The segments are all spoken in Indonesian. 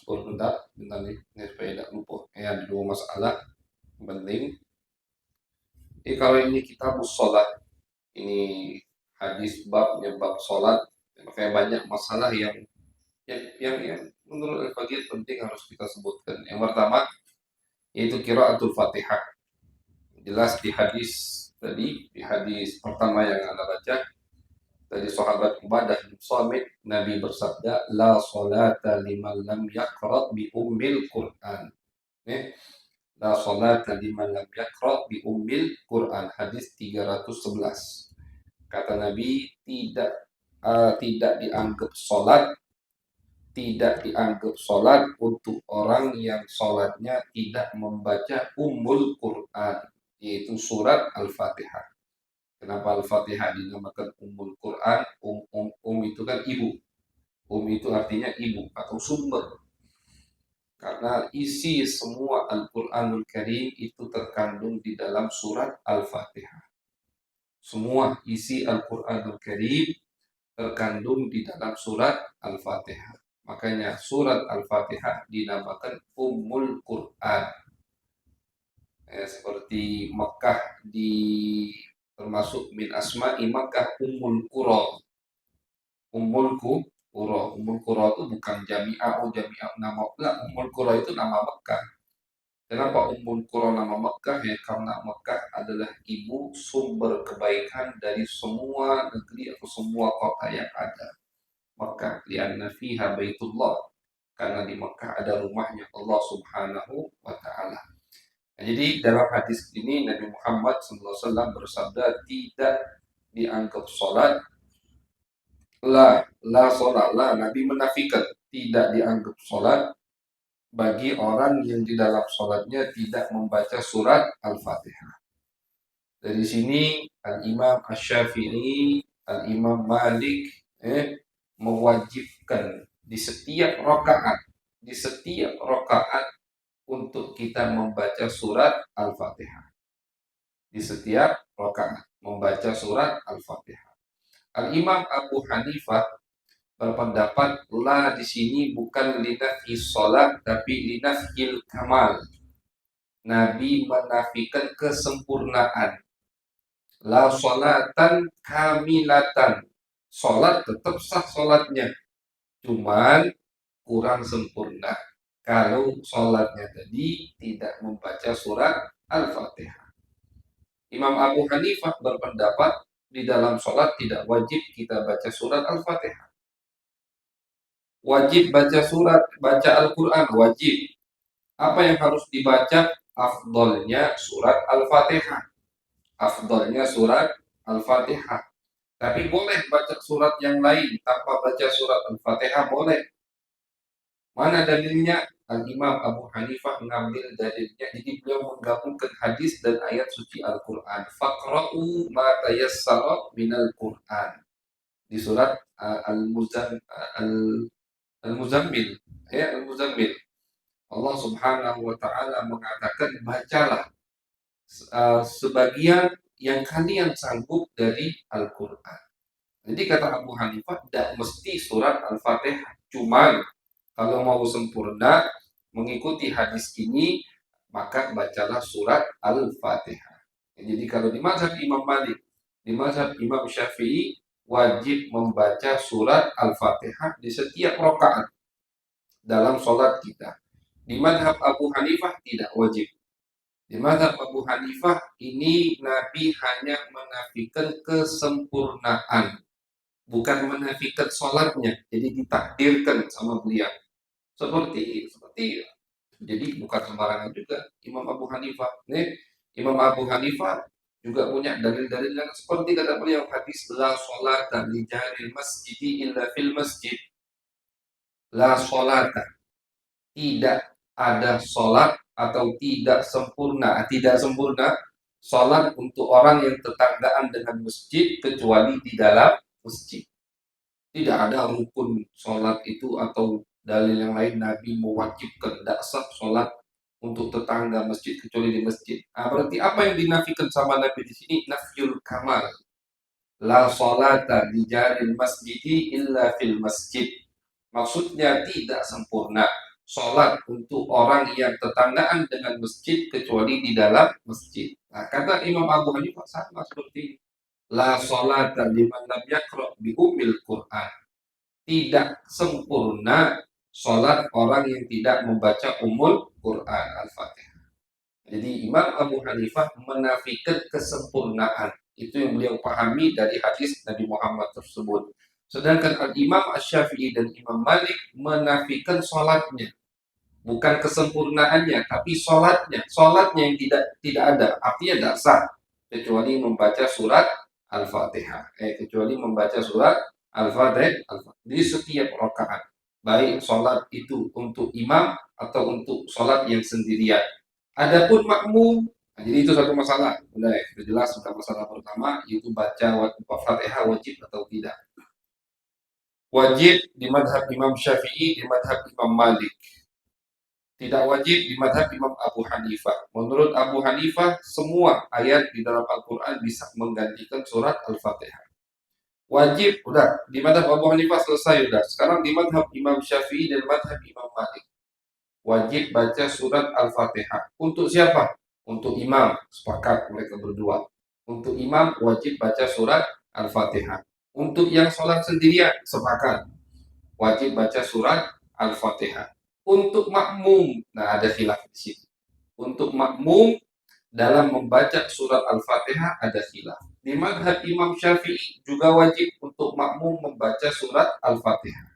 sebentar nih supaya tidak lupa. Ya, ada dua masalah penting. Jadi kalau ini kitab sholat, ini hadis babnya bab sholat, makanya banyak masalah yang menurut Al-Faqih penting harus kita sebutkan. Yang pertama yaitu qiraatul Fatihah. Jelas di hadis tadi, di hadis pertama yang Anda baca dari sahabat Ubadah bin Samit, Nabi bersabda, la salata liman lam yaqra bi ummil Qur'an. La salata liman lam yaqra bi ummil Qur'an. Hadis 311. Kata Nabi, tidak dianggap sholat untuk orang yang sholatnya tidak membaca ummul Quran, yaitu surat Al-Fatihah. Kenapa Al-Fatihah dinamakan ummul Quran? Itu kan ibu. Itu artinya ibu atau sumber. Karena isi semua Al-Quranul Karim itu terkandung di dalam surat Al-Fatihah. Semua isi Al-Quranul Karim terkandung di dalam surat Al-Fatihah. Makanya surat Al-Fatihah dinamakan Ummul Quran. Seperti Makkah termasuk min asma'i Makkah Ummul Qura. Ummul Qura itu bukan jami'ah nama. Enggak, Ummul Qura itu nama Makkah. Kenapa Ummul Qura nama Makkah? Ya karena Makkah adalah ibu sumber kebaikan dari semua negeri atau semua kota yang ada. Makkah lianna fiha baitullah, karena di Makkah ada rumahnya Allah Subhanahu wa taala. Nah, jadi dalam hadis ini Nabi Muhammad SAW bersabda tidak dianggap sholat la sholat Nabi menafikan tidak dianggap sholat bagi orang yang di dalam sholatnya tidak membaca surat Al-Fatihah. Dari sini Al-Imam Asy-Syafi'i, Al-Imam Malik mewajibkan di setiap rakaat untuk kita membaca surat Al-Fatihah. Di setiap rakaat membaca surat Al-Fatihah. Al-Imam Abu Hanifah berpendapat la di sini bukan linafhi sholat tapi linafhil kamal. Nabi menafikan kesempurnaan. La sholatan kamilatan. Sholat tetap sah sholatnya, cuman kurang sempurna kalau sholatnya tadi tidak membaca surat Al-Fatihah. Imam Abu Hanifah berpendapat di dalam sholat tidak wajib kita baca surat Al-Fatihah. Wajib baca Al-Quran, wajib. Apa yang harus dibaca? Afdolnya surat Al-Fatihah. Tapi boleh baca surat yang lain tanpa baca surat Al-Fatihah, boleh. Mana dalilnya? Al-Imam Abu Hanifah mengambil dalilnya. Jadi beliau menggabungkan hadis dan ayat suci Al-Quran. Faqra'u ma tayassara minal Quran. Di surat Al-Muzammil. Al-Muzammil. Allah Subhanahu wa taala mengatakan, bacalah sebagian yang kalian sanggup dari Al-Quran. Jadi kata Abu Hanifah, tidak mesti surat Al-Fatihah. Cuman kalau mau sempurna mengikuti hadis ini, maka bacalah surat Al-Fatihah. Jadi kalau di mazhab Imam Malik, di mazhab Imam Syafi'i, wajib membaca surat Al-Fatihah di setiap rakaat dalam sholat kita. Di mazhab Abu Hanifah tidak wajib. Di mazhab Abu Hanifah ini Nabi hanya menafikan kesempurnaan, bukan menafikan sholatnya. Jadi ditakdirkan sama beliau. Seperti jadi bukan sembarangan juga Imam Abu Hanifah. Imam Abu Hanifah juga punya dalil-dalil yang seperti kata beliau hadis la sholata li jaril masjidi illa fil masjid. La sholata, tidak ada sholat atau tidak sempurna sholat untuk orang yang tetanggaan dengan masjid kecuali di dalam masjid. Tidak ada rukun sholat itu atau dalil yang lain Nabi mewajibkan tidak sah sholat untuk tetangga masjid kecuali di masjid. Berarti apa yang dinafikan sama Nabi di sini? Nafyul kamal. La sholata di jaril masjidi illa fil masjid. Maksudnya tidak sempurna sholat untuk orang yang tetanggaan dengan masjid kecuali di dalam masjid. Nah, kata Imam Abu Hanifah sama seperti ini. La sholat liman lam yaqra bi ummil Qur'an. Tidak sempurna sholat orang yang tidak membaca umul Quran Al-Fatihah. Jadi Imam Abu Hanifah menafikan kesempurnaan. Itu yang beliau pahami dari hadis Nabi Muhammad tersebut. Sedangkan Imam Asy-Syafi'i dan Imam Malik menafikan sholatnya. Bukan kesempurnaannya, tapi sholatnya. Sholatnya yang tidak ada, artinya tidak sah. Kecuali membaca surat Al-Fatihah. Kecuali membaca surat Al-Fatihah di setiap rakaat. Baik sholat itu untuk imam atau untuk sholat yang sendirian. Adapun makmum, nah, jadi itu satu masalah. Udah ya, sudah jelas. Sudah masalah pertama, yaitu baca Fatihah wajib atau tidak. Wajib di madhab Imam Syafi'i, di madhab Imam Malik. Tidak wajib di madhab Imam Abu Hanifah. Menurut Abu Hanifah, semua ayat di dalam Al-Quran bisa menggantikan surat Al-Fatihah. Wajib, udah. Di madhab Abu Hanifah selesai, udah. Sekarang di madhab Imam Syafi'i dan madhab Imam Malik. Wajib baca surat Al-Fatihah. Untuk siapa? Untuk imam. Sepakat mereka berdua. Untuk imam wajib baca surat Al-Fatihah. Untuk yang sholat sendirian, sepakat. Wajib baca surat Al-Fatihah. Untuk makmum, nah ada khilaf di sini. Untuk makmum dalam membaca surat Al-Fatihah ada khilaf. Di madhab Imam Syafi'i juga wajib untuk makmum membaca surat Al-Fatihah.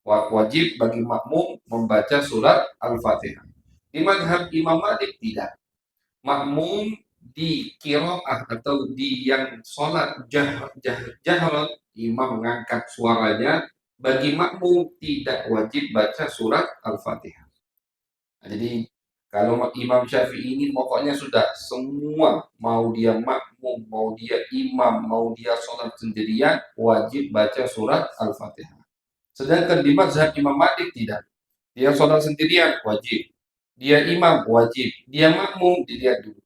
Wajib bagi makmum membaca surat Al-Fatihah. Di madhab Imam Malik tidak. Makmum di qiraah atau di yang sholat jahran, imam mengangkat suaranya, bagi makmum tidak wajib baca surat Al-Fatihah. Nah, jadi kalau Imam Syafi'i ini pokoknya sudah semua, mau dia makmum, mau dia imam, mau dia sholat sendirian, wajib baca surat Al-Fatihah. Sedangkan di mazhab Imam Malik tidak. Dia sholat sendirian, wajib. Dia imam, wajib. Dia makmum, dilihat dulu.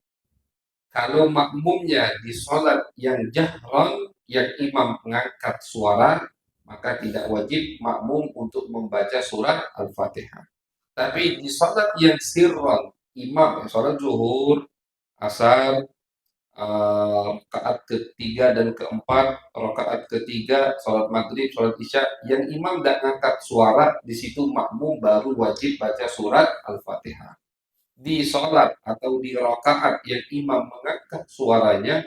Kalau makmumnya di sholat yang jahran, yang imam mengangkat suara, maka tidak wajib makmum untuk membaca surat Al-Fatihah. Tapi di sholat yang sirran, imam, sholat zuhur, asar, rakaat ketiga dan keempat, rakaat ketiga, sholat maghrib, sholat isya, yang imam tidak ngangkat suara, di situ makmum baru wajib baca surat Al-Fatihah. Di sholat atau di rakaat yang imam mengangkat suaranya,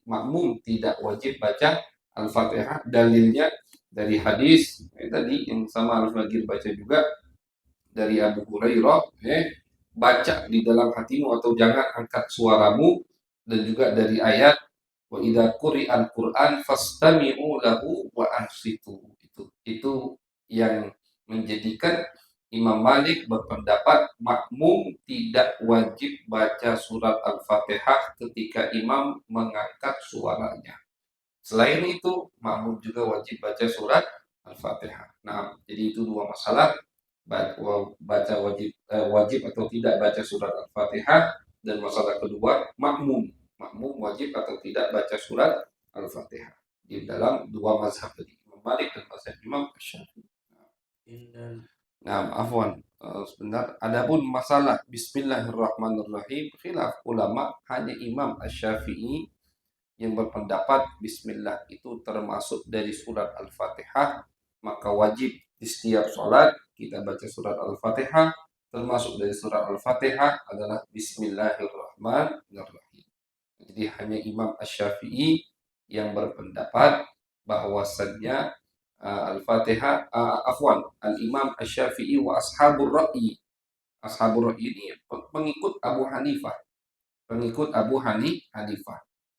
makmum tidak wajib baca Al-Fatihah. Dalilnya dari hadis tadi yang sama Al-Fagir baca juga dari Abu Hurairah, baca di dalam hatimu atau jangan angkat suaramu, dan juga dari ayat wa idza quri'al Qur'an fastami'u lahu wa ansitu. Itu yang menjadikan Imam Malik berpendapat makmum tidak wajib baca surat Al-Fatihah ketika imam mengangkat suaranya. Selain itu, makmum juga wajib baca surat Al-Fatihah. Nah, jadi itu dua masalah, baca wajib atau tidak baca surat Al-Fatihah, dan masalah kedua, makmum wajib atau tidak baca surat Al-Fatihah di dalam dua mazhab tadi, Imam Malik dan mazhab Imam Syafi'i. Nah, afwan, sebentar. Adapun masalah Bismillahirrahmanirrahim, khilaf ulama, hanya Imam Asy-Syafi'i yang berpendapat Bismillah itu termasuk dari surat Al-Fatihah, maka wajib di setiap sholat kita baca surat Al-Fatihah. Termasuk dari surat Al-Fatihah adalah Bismillahirrahmanirrahim. Jadi hanya Imam Asy-Syafi'i yang berpendapat bahwasannya Al-Fatihah, Al-Imam Asy-Syafi'i wa ashabur ra'yi. Ashabur ra'yi ini pengikut Abu Hanifah.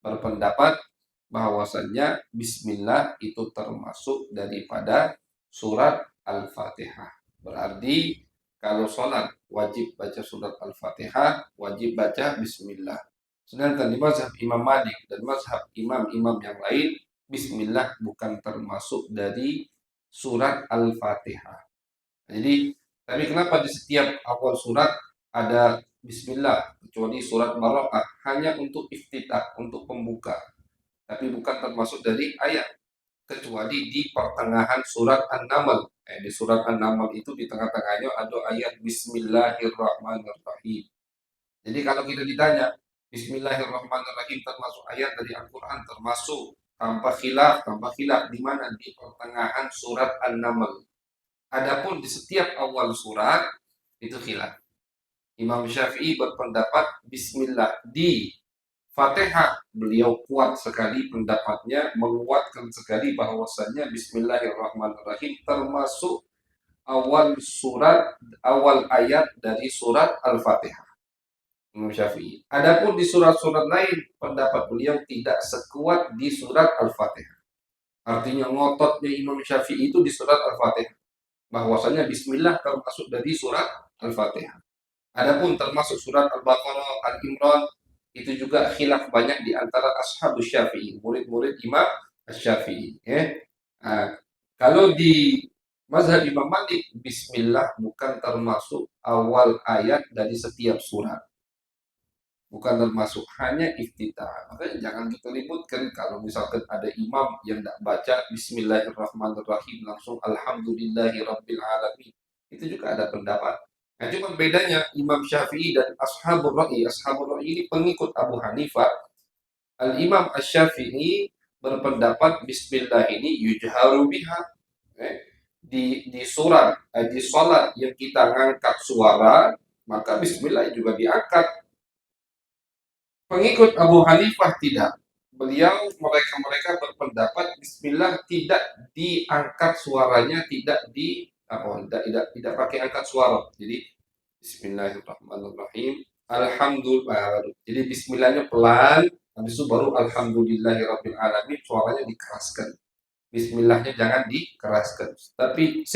Berpendapat bahwasannya Bismillah itu termasuk daripada surat Al-Fatihah. Berarti kalau sholat wajib baca surat Al-Fatihah, wajib baca Bismillah. Sedangkan di mazhab Imam Malik dan mazhab imam-imam yang lain, Bismillah bukan termasuk dari surat Al-Fatihah. Jadi, tapi kenapa di setiap awal surat ada Bismillah, kecuali surat Baraqah hanya untuk iftitah, untuk pembuka, tapi bukan termasuk dari ayat, kecuali di pertengahan surat An-Naml. Di surat An-Naml itu di tengah-tengahnya ada ayat Bismillahirrahmanirrahim. Jadi kalau kita ditanya, Bismillahirrahmanirrahim termasuk ayat dari Al-Quran, termasuk tanpa khilaf di mana di pertengahan surat An-Naml. Adapun di setiap awal surat itu khilaf. Imam Syafi'i berpendapat Bismillah di Fatihah, beliau kuat sekali pendapatnya, menguatkan sekali bahwasannya Bismillahirrahmanirrahim termasuk awal ayat dari surat Al-Fatihah. Imam Syafi'i. Adapun di surat-surat lain, pendapat beliau tidak sekuat di surat Al-Fatihah. Artinya ngototnya Imam Syafi'i itu di surat Al-Fatihah. Bahwasanya Bismillah termasuk dari surat Al-Fatihah. Adapun termasuk surat Al-Baqarah, Al-Imran, itu juga khilaf banyak di antara ashabus Syafi'i, murid-murid Imam Syafi'i. Nah, kalau di mazhab Imam Malik, Bismillah bukan termasuk awal ayat dari setiap surat. Bukan termasuk hanya iftitah. Makanya jangan kita ributkan kalau misalkan ada imam yang tidak baca Bismillahirrahmanirrahim langsung Alhamdulillahirabbil alamin. Itu juga ada pendapat. Nah, cuma bedanya Imam Syafi'i dan Ashabul Ra'i. Ashabul Ra'i ini pengikut Abu Hanifah. Al-Imam Asy-Syafi'i berpendapat Bismillah ini yujharu biha. Di surat, di salat yang kita ngangkat suara, maka Bismillah juga diangkat. Pengikut Abu Hanifah tidak. Mereka berpendapat Bismillah tidak diangkat suaranya, tidak pakai angkat suara. Jadi Bismillahirrahmanirrahim. Alhamdulillah. Jadi Bismillahnya pelan, habis itu baru Alhamdulillahirabbil alamin, suaranya dikeraskan. Bismillahnya jangan dikeraskan. Tapi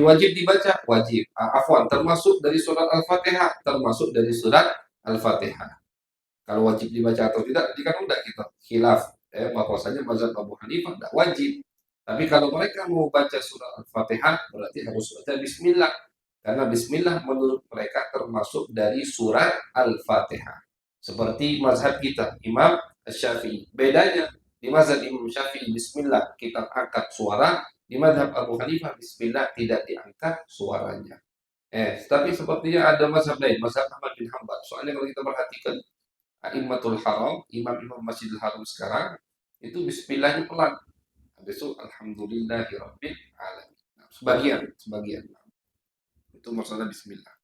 wajib dibaca, wajib. Afwan, termasuk dari surat Al-Fatihah, termasuk dari surat Al-Fatihah. Kalau wajib dibaca atau tidak, jika tidak kita khilaf. Bahwasanya mazhab Abu Hanifah tidak wajib. Tapi kalau mereka mau baca surah Al-Fatihah, berarti harus baca Bismillah. Karena Bismillah menurut mereka termasuk dari surat Al-Fatihah. Seperti mazhab kita, Imam Syafi'i. Bedanya, di mazhab Imam Syafi'i, Bismillah kita angkat suara. Di mazhab Abu Hanifah, Bismillah tidak diangkat suaranya. Tapi sepertinya ada mazhab lain, mazhab Ahmad bin Hanbal. Soalnya kalau kita perhatikan, A'immatul Haram, imam-imam Masjidil Haram sekarang, itu bismillahnya pelan. Habis itu alhamdulillahirabbil alamin. Sebagian. Itu masalah bismillah.